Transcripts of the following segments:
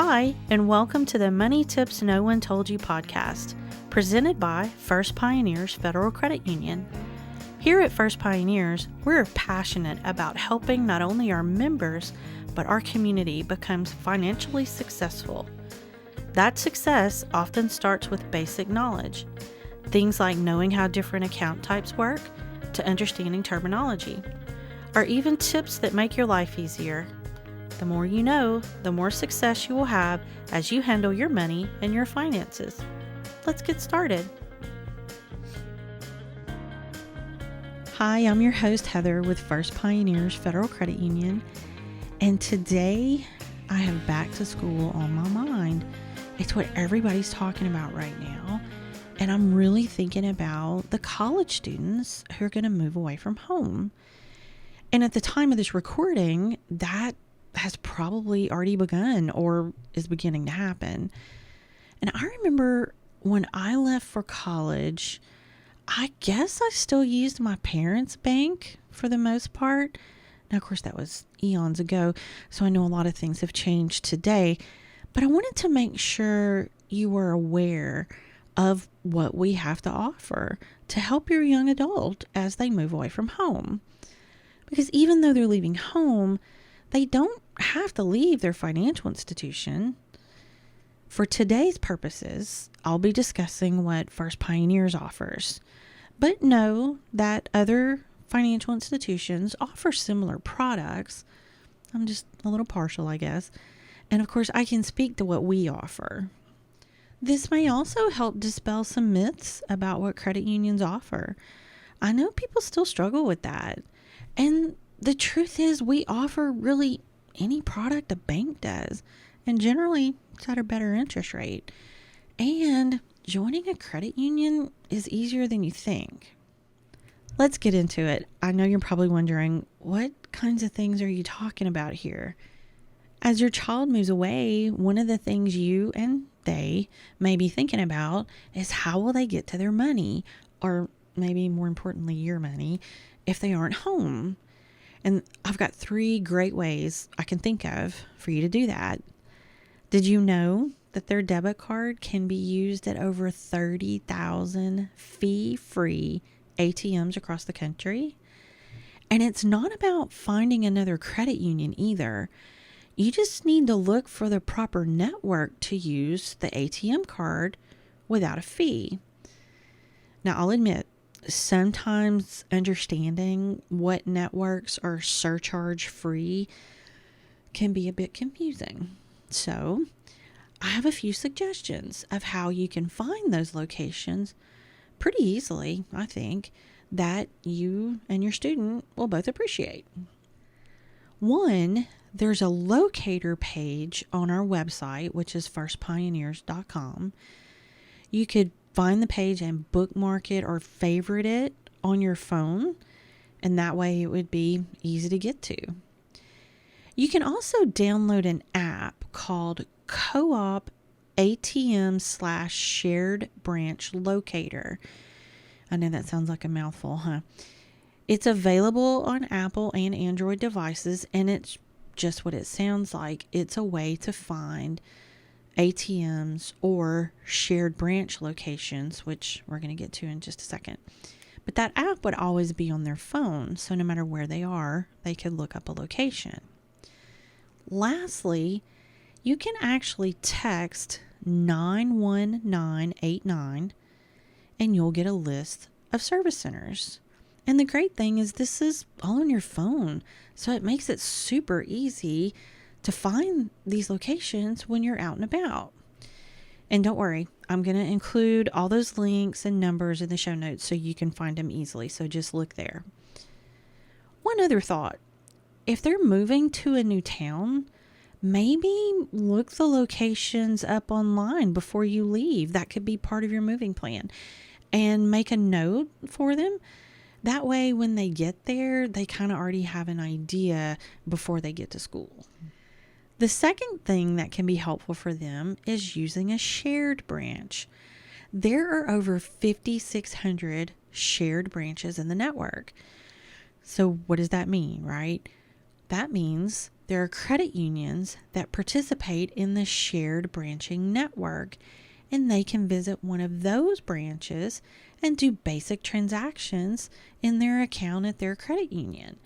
Hi, and welcome to the Money Tips No One Told You podcast, presented by First Pioneers Federal Credit Union. Here at First Pioneers, we're passionate about helping not only our members, but our community become financially successful. That success often starts with basic knowledge, things like knowing how different account types work, to understanding terminology, or even tips that make your life easier. The more you know, the more success you will have as you handle your money and your finances. Let's get started. Hi, I'm your host, Heather, with First Pioneers Federal Credit Union. And today I have back to school on my mind. It's what everybody's talking about right now. And I'm really thinking about the college students who are going to move away from home. And at the time of this recording, that has probably already begun or is beginning to happen. And I remember when I left for college, I guess I still used my parents' bank for the most part. Now, of course, that was eons ago, so I know a lot of things have changed today. But I wanted to make sure you were aware of what we have to offer to help your young adult as they move away from home. Because even though they're leaving home, they don't have to leave their financial institution. For today's purposes, I'll be discussing what First Pioneers offers, but know that other financial institutions offer similar products. I'm just a little partial, I guess. And of course, I can speak to what we offer. This may also help dispel some myths about what credit unions offer. I know people still struggle with that. And the truth is, we offer really any product a bank does, and generally it's at a better interest rate. And joining a credit union is easier than you think. Let's get into it. I know you're probably wondering, what kinds of things are you talking about here? As your child moves away, one of the things you and they may be thinking about is how will they get to their money, or maybe more importantly, your money, if they aren't home. And I've got 3 great ways I can think of for you to do that. Did you know that their debit card can be used at over 30,000 fee-free ATMs across the country? And it's not about finding another credit union either. You just need to look for the proper network to use the ATM card without a fee. Now, I'll admit, sometimes understanding what networks are surcharge free can be a bit confusing. So I have a few suggestions of how you can find those locations pretty easily, I think, that you and your student will both appreciate. One, there's a locator page on our website, which is firstpioneers.com. You could find the page and bookmark it or favorite it on your phone, and that way it would be easy to get to. You can also download an app called Co-op ATM/Shared Branch Locator. I know that sounds like a mouthful, huh? It's available on Apple and Android devices, and it's just what it sounds like. It's a way to find ATMs or shared branch locations, which we're going to get to in just a second. But that app would always be on their phone, so no matter where they are, they could look up a location. Lastly, you can actually text 91989 and you'll get a list of service centers. And the great thing is this is all on your phone, so it makes it super easy to find these locations when you're out and about. And don't worry, I'm going to include all those links and numbers in the show notes so you can find them easily. So just look there. One other thought, if they're moving to a new town, maybe look the locations up online before you leave. That could be part of your moving plan, and make a note for them. That way, when they get there, they kind of already have an idea before they get to school. The second thing that can be helpful for them is using a shared branch. There are over 5,600 shared branches in the network. So what does that mean, right? That means there are credit unions that participate in the shared branching network, and they can visit one of those branches and do basic transactions in their account at their credit union.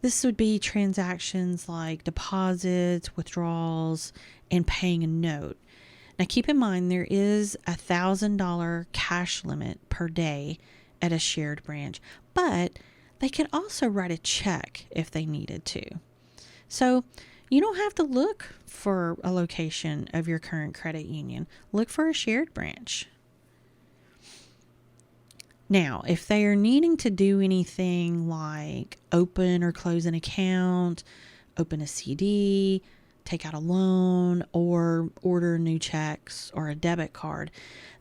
This would be transactions like deposits, withdrawals, and paying a note. Now keep in mind there is a $1,000 cash limit per day at a shared branch, but they could also write a check if they needed to. So you don't have to look for a location of your current credit union. Look for a shared branch. Now, if they are needing to do anything like open or close an account, open a CD, take out a loan, or order new checks or a debit card,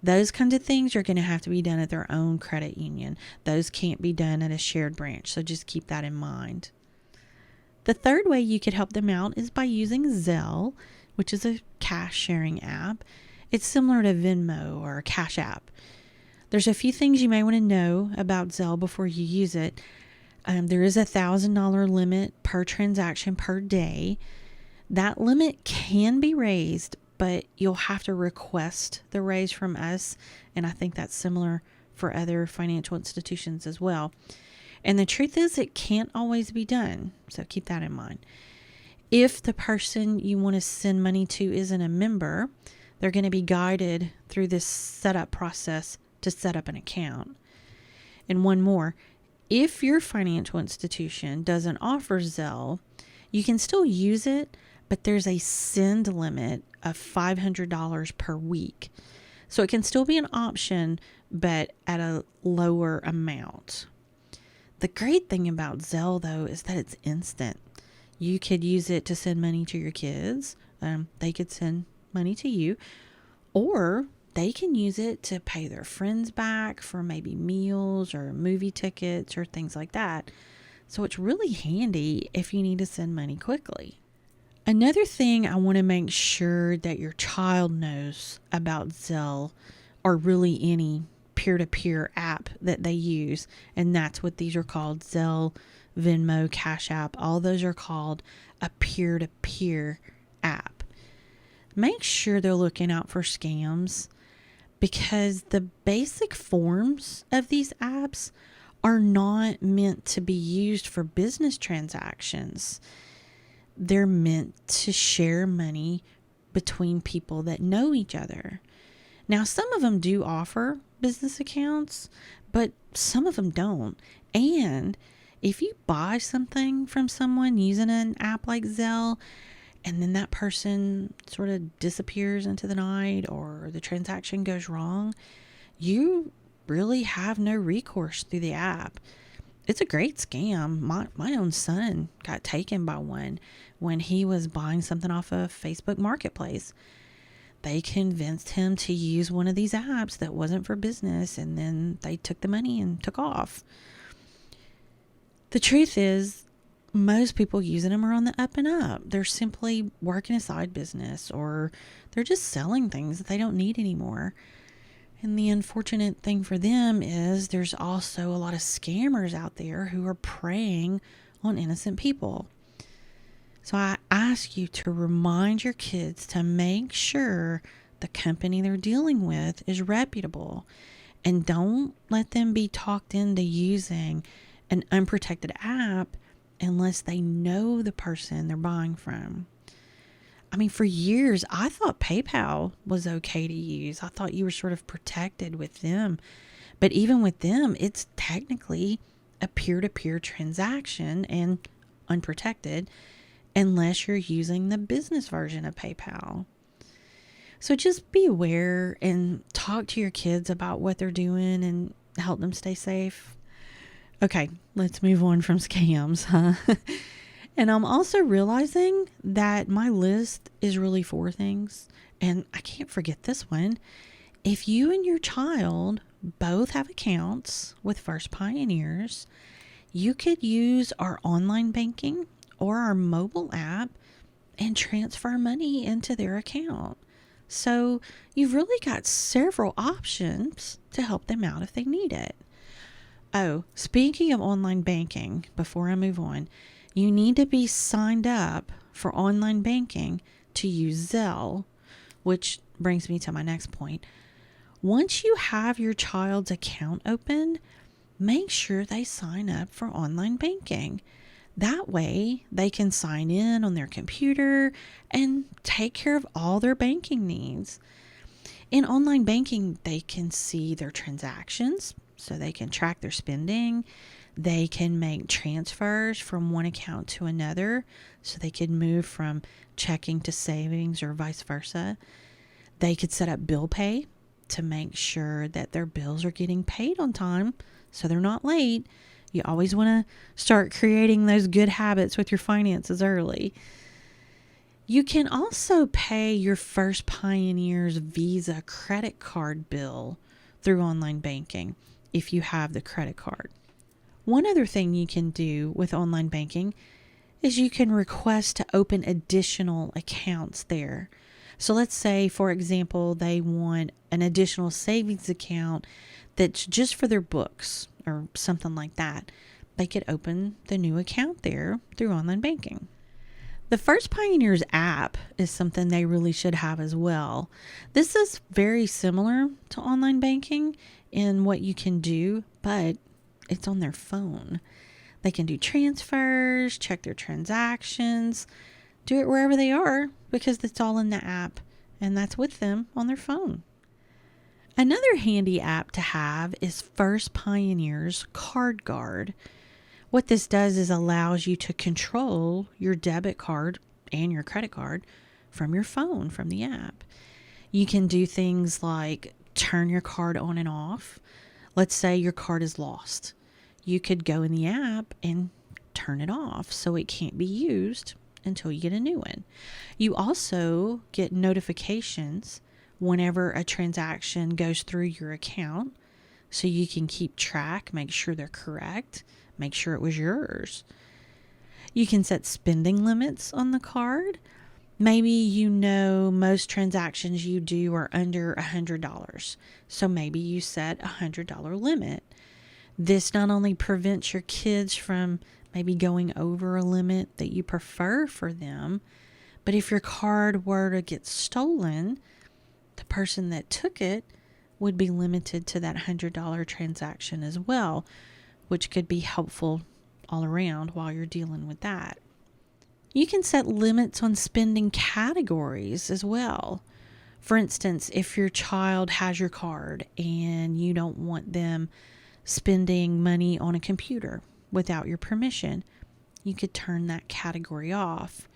those kinds of things are going to have to be done at their own credit union. Those can't be done at a shared branch, so just keep that in mind. The third way you could help them out is by using Zelle, which is a cash sharing app. It's similar to Venmo or Cash App. There's a few things you may want to know about Zelle before you use it. There is a $1,000 limit per transaction per day. That limit can be raised, but you'll have to request the raise from us. And I think that's similar for other financial institutions as well. And the truth is, it can't always be done. So keep that in mind. If the person you want to send money to isn't a member, they're going to be guided through this setup process to set up an account. And one more, if your financial institution doesn't offer Zelle, you can still use it, but there's a send limit of $500 per week. So it can still be an option, but at a lower amount. The great thing about Zelle, though, is that it's instant. You could use it to send money to your kids. They could send money to you, or they can use it to pay their friends back for maybe meals or movie tickets or things like that. So it's really handy if you need to send money quickly. Another thing I want to make sure that your child knows about Zelle, or really any peer-to-peer app that they use, and that's what these are called: Zelle, Venmo, Cash App. All those are called a peer-to-peer app. Make sure they're looking out for scams, because the basic forms of these apps are not meant to be used for business transactions. They're meant to share money between people that know each other. Now, some of them do offer business accounts, but some of them don't. And if you buy something from someone using an app like Zelle, and then that person sort of disappears into the night, or the transaction goes wrong, you really have no recourse through the app. It's a great scam. My own son got taken by one when he was buying something off of Facebook Marketplace. They convinced him to use one of these apps that wasn't for business, and then they took the money and took off. The truth is, most people using them are on the up and up. They're simply working a side business, or they're just selling things that they don't need anymore. And the unfortunate thing for them is there's also a lot of scammers out there who are preying on innocent people. So I ask you to remind your kids to make sure the company they're dealing with is reputable, and don't let them be talked into using an unprotected app unless they know the person they're buying from. I mean, for years, I thought PayPal was okay to use. I thought you were sort of protected with them. But even with them, it's technically a peer-to-peer transaction and unprotected unless you're using the business version of PayPal. So just be aware and talk to your kids about what they're doing and help them stay safe. Okay, let's move on from scams, huh? And I'm also realizing that my list is really 4 things, and I can't forget this one. If you and your child both have accounts with First Pioneers, you could use our online banking or our mobile app and transfer money into their account. So you've really got several options to help them out if they need it. Oh, speaking of online banking, before I move on, you need to be signed up for online banking to use Zelle, which brings me to my next point. Once you have your child's account open, make sure they sign up for online banking. That way, they can sign in on their computer and take care of all their banking needs. In online banking, they can see their transactions, so they can track their spending. They can make transfers from one account to another, so they could move from checking to savings or vice versa. They could set up bill pay to make sure that their bills are getting paid on time, so they're not late. You always want to start creating those good habits with your finances early. You can also pay your First Pioneers Visa credit card bill through online banking if you have the credit card. One other thing you can do with online banking is you can request to open additional accounts there. So let's say, for example, they want an additional savings account that's just for their books or something like that. They could open the new account there through online banking. The First Pioneers app is something they really should have as well. This is very similar to online banking in what you can do, but it's on their phone. They can do transfers, check their transactions, do it wherever they are because it's all in the app and that's with them on their phone. Another handy app to have is First Pioneers Card Guard. What this does is allows you to control your debit card and your credit card from your phone, from the app. You can do things like turn your card on and off. Let's say your card is lost. You could go in the app and turn it off so it can't be used until you get a new one. You also get notifications whenever a transaction goes through your account so you can keep track, make sure they're correct, make sure it was yours. You can set spending limits on the card. Maybe you know most transactions you do are under $100. So maybe you set a $100 limit. This not only prevents your kids from maybe going over a limit that you prefer for them, but if your card were to get stolen, the person that took it would be limited to that $100 transaction as well, which could be helpful all around while you're dealing with that. You can set limits on spending categories as well. For instance, if your child has your card and you don't want them spending money on a computer without your permission, you could turn that category off.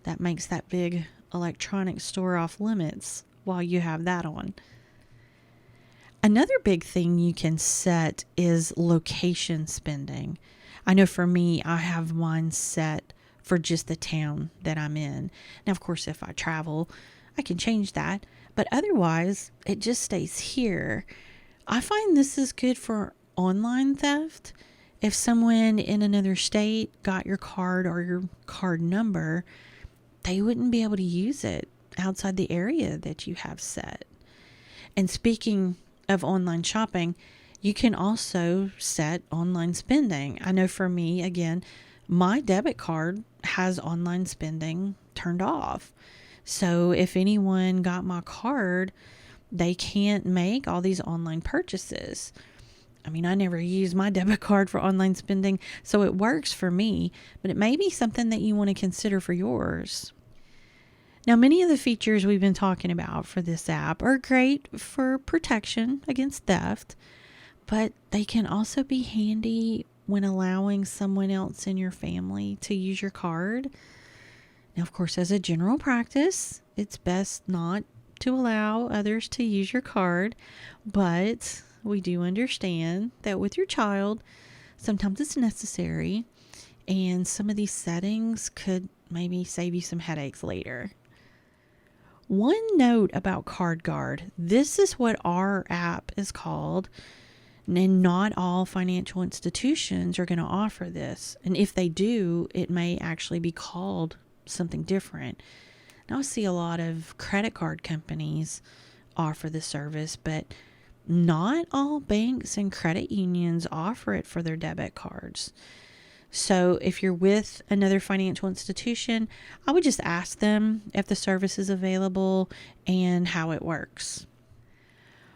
That makes that big electronic store off limits while you have that on. Another big thing you can set is location spending. I know for me, I have mine set for just the town that I'm in. Now, of course, if I travel, I can change that, but otherwise, it just stays here. I find this is good for online theft. If someone in another state got your card or your card number, they wouldn't be able to use it outside the area that you have set. And speaking of online shopping, you can also set online spending. I know for me, again, my debit card has online spending turned off. So if anyone got my card, they can't make all these online purchases. I mean, I never use my debit card for online spending, so it works for me, but it may be something that you want to consider for yours. Now, many of the features we've been talking about for this app are great for protection against theft, but they can also be handy when allowing someone else in your family to use your card. Now, of course, as a general practice, it's best not to allow others to use your card, but we do understand that with your child, sometimes it's necessary, and some of these settings could maybe save you some headaches later. One note about Card Guard, this is what our app is called, and not all financial institutions are going to offer this. And if they do, it may actually be called something different. Now, I see a lot of credit card companies offer the service, but not all banks and credit unions offer it for their debit cards. So if you're with another financial institution, I would just ask them if the service is available and how it works.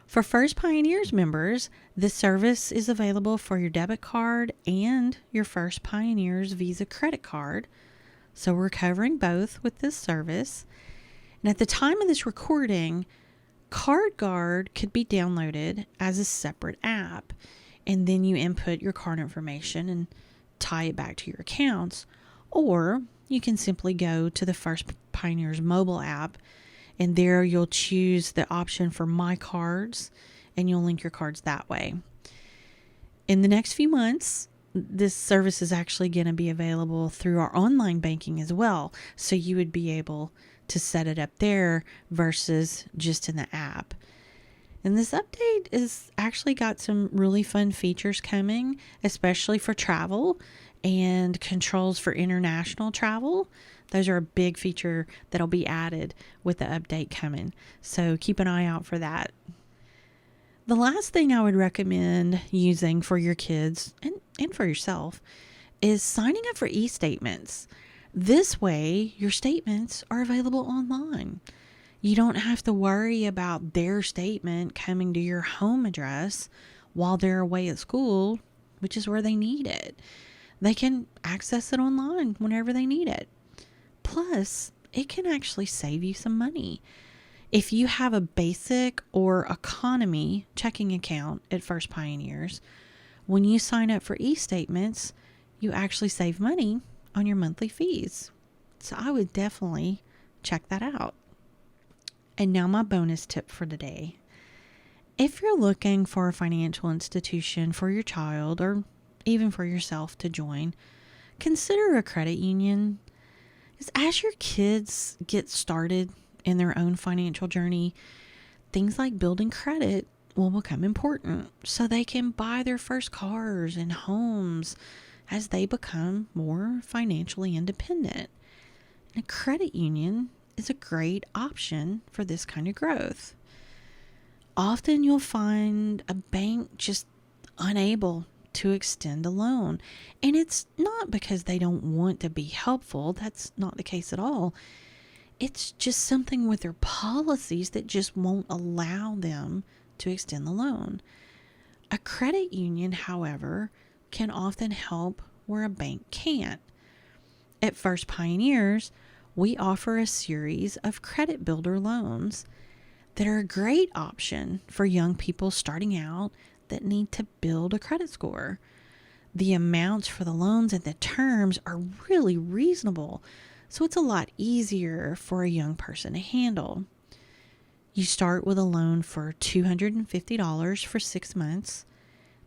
For First Pioneers members, this service is available for your debit card and your First Pioneers Visa credit card. So we're covering both with this service. And at the time of this recording, CardGuard could be downloaded as a separate app. And then you input your card information and tie it back to your accounts. Or you can simply go to the First Pioneers mobile app, and there you'll choose the option for My Cards, and you'll link your cards that way. In the next few months, this service is actually going to be available through our online banking as well. So you would be able to set it up there versus just in the app. And this update is actually got some really fun features coming, especially for travel and controls for international travel. Those are a big feature that'll be added with the update coming. So keep an eye out for that. The last thing I would recommend using for your kids and for yourself is signing up for e-statements. This way, your statements are available online. You don't have to worry about their statement coming to your home address while they're away at school, which is where they need it. They can access it online whenever they need it. Plus, it can actually save you some money. If you have a basic or economy checking account at First Pioneers, when you sign up for e-statements, you actually save money on your monthly fees. So I would definitely check that out. And now my bonus tip for today. If you're looking for a financial institution for your child or even for yourself to join, consider a credit union. As your kids get started in their own financial journey, things like building credit will become important so they can buy their first cars and homes as they become more financially independent. And a credit union is a great option for this kind of growth. Often you'll find a bank just unable to extend a loan. And it's not because they don't want to be helpful. That's not the case at all. It's just something with their policies that just won't allow them to extend the loan. A credit union, however, can often help where a bank can't. At First Pioneers, we offer a series of credit builder loans that are a great option for young people starting out that need to build a credit score. The amounts for the loans and the terms are really reasonable, so it's a lot easier for a young person to handle. You start with a loan for $250 for 6 months.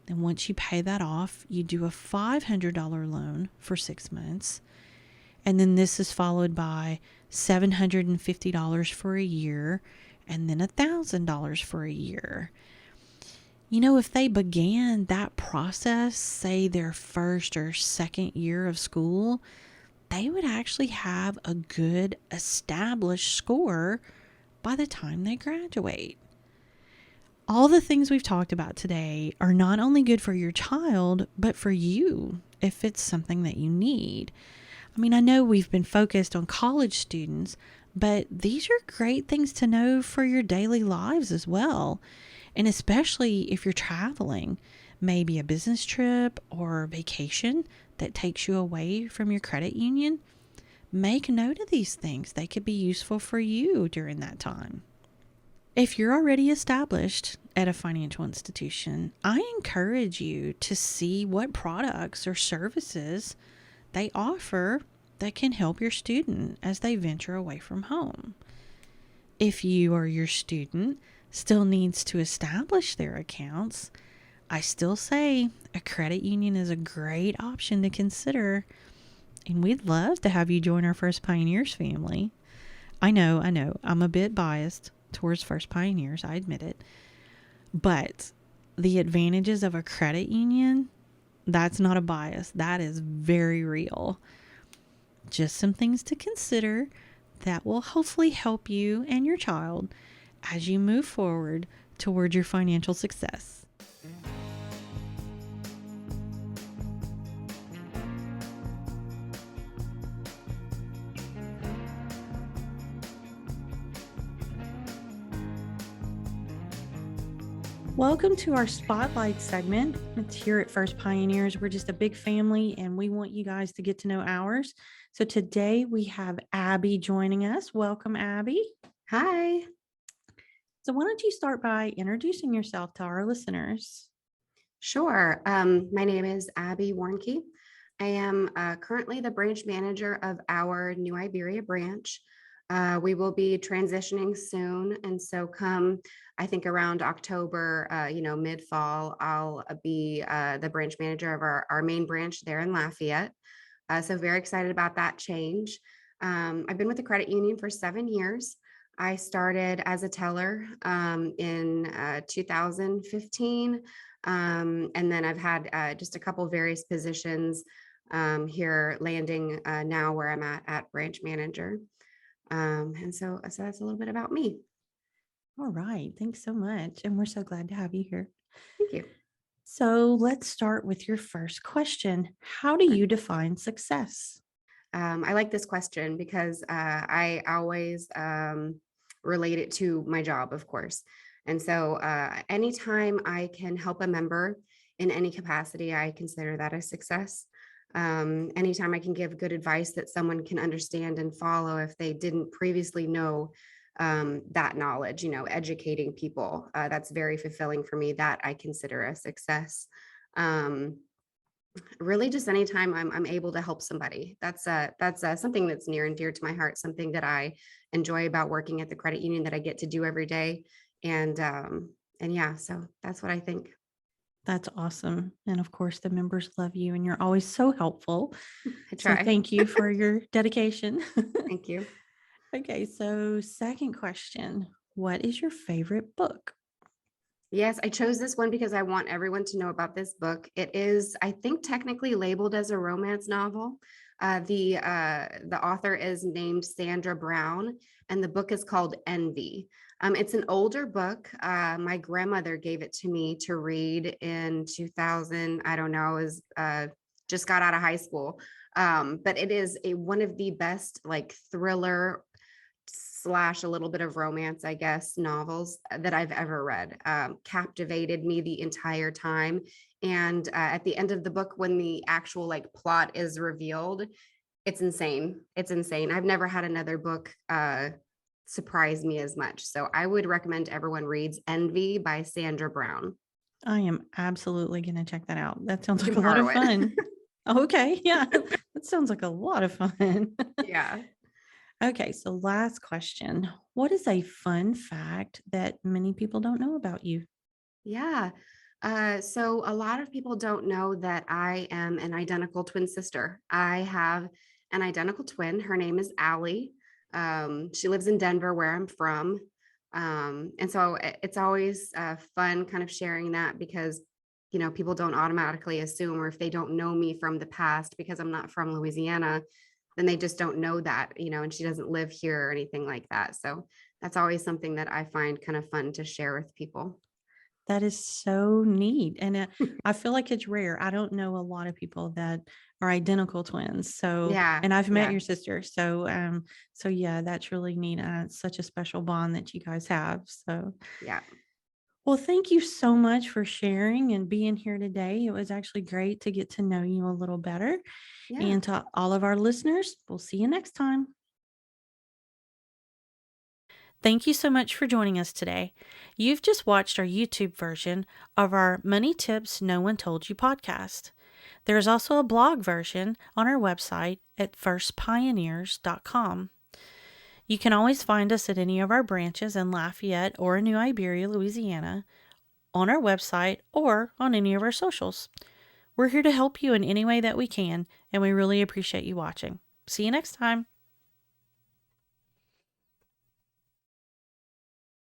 Then once you pay that off, you do a $500 loan for 6 months. And then this is followed by $750 for a year and then $1,000 for a year. You know, if they began that process, say their first or second year of school, they would actually have a good established score by the time they graduate. All the things we've talked about today are not only good for your child, but for you if it's something that you need. I mean, I know we've been focused on college students, but these are great things to know for your daily lives as well. And especially if you're traveling, maybe a business trip or vacation that takes you away from your credit union, make note of these things. They could be useful for you during that time. If you're already established at a financial institution, I encourage you to see what products or services they offer that can help your student as they venture away from home. If you or your student still needs to establish their accounts, I still say a credit union is a great option to consider, and we'd love to have you join our First Pioneers family. I know, I'm a bit biased towards First Pioneers, I admit it, but the advantages of a credit union, that's not a bias. That is very real. Just some things to consider that will hopefully help you and your child as you move forward toward your financial success. Welcome to our Spotlight segment. It's here at First Pioneers. We're just a big family and we want you guys to get to know ours. So today we have Abby joining us. Welcome, Abby. Hi. So why don't you start by introducing yourself to our listeners? Sure. My name is Abby Warnke. I am currently the branch manager of our New Iberia branch. We will be transitioning soon. And so come, I think around October, mid-fall, I'll be the branch manager of our main branch there in Lafayette. So very excited about that change. I've been with the credit union for 7 years. I started as a teller in 2015. And then I've had just a couple various positions here, landing now where I'm at branch manager. And so that's a little bit about me. All right. Thanks so much. And we're so glad to have you here. Thank you. So let's start with your first question. How do you define success? I like this question because I always relate it to my job, of course. And so anytime I can help a member in any capacity, I consider that a success. Anytime I can give good advice that someone can understand and follow if they didn't previously know that knowledge, educating people, that's very fulfilling for me. That I consider a success. Um, Really just anytime I'm able to help somebody. That's something that's near and dear to my heart, something that I enjoy about working at the credit union that I get to do every day. And yeah, so that's what I think. That's awesome. And of course, the members love you and you're always so helpful. I So try. thank you for your dedication. Thank you. Okay, so second question. What is your favorite book? Yes, I chose this one because I want everyone to know about this book. It is, I think, technically labeled as a romance novel. The author is named Sandra Brown, and the book is called Envy. It's an older book. My grandmother gave it to me to read in 2000. I don't know, I was just got out of high school. But it is one of the best like thriller slash a little bit of romance, I guess, novels that I've ever read. Captivated me the entire time. And at the end of the book, when the actual like plot is revealed, it's insane. It's insane. I've never had another book surprise me as much. So I would recommend everyone reads Envy by Sandra Brown. I am absolutely going to check that out. That sounds You like can a lot borrow of it. fun. Okay, yeah, that sounds like a lot of fun. Yeah. Okay, so last question. What is a fun fact that many people don't know about you? Yeah. So a lot of people don't know that I am an identical twin sister. I have an identical twin. Her name is Allie. She lives in Denver, where I'm from. And so it's always fun kind of sharing that because, people don't automatically assume, or if they don't know me from the past because I'm not from Louisiana, then they just don't know that, and she doesn't live here or anything like that. So that's always something that I find kind of fun to share with people. That is so neat. And I feel like it's rare. I don't know a lot of people that are identical twins. So, Yeah, and I've met yeah, your sister. So yeah, that's really neat. It's such a special bond that you guys have. So, yeah, well, thank you so much for sharing and being here today. It was actually great to get to know you a little better. yeah. And to all of our listeners, we'll see you next time. Thank you so much for joining us today. You've just watched our YouTube version of our Money Tips No One Told You podcast. There is also a blog version on our website at firstpioneers.com. You can always find us at any of our branches in Lafayette or in New Iberia, Louisiana, on our website or on any of our socials. We're here to help you in any way that we can, and we really appreciate you watching. See you next time.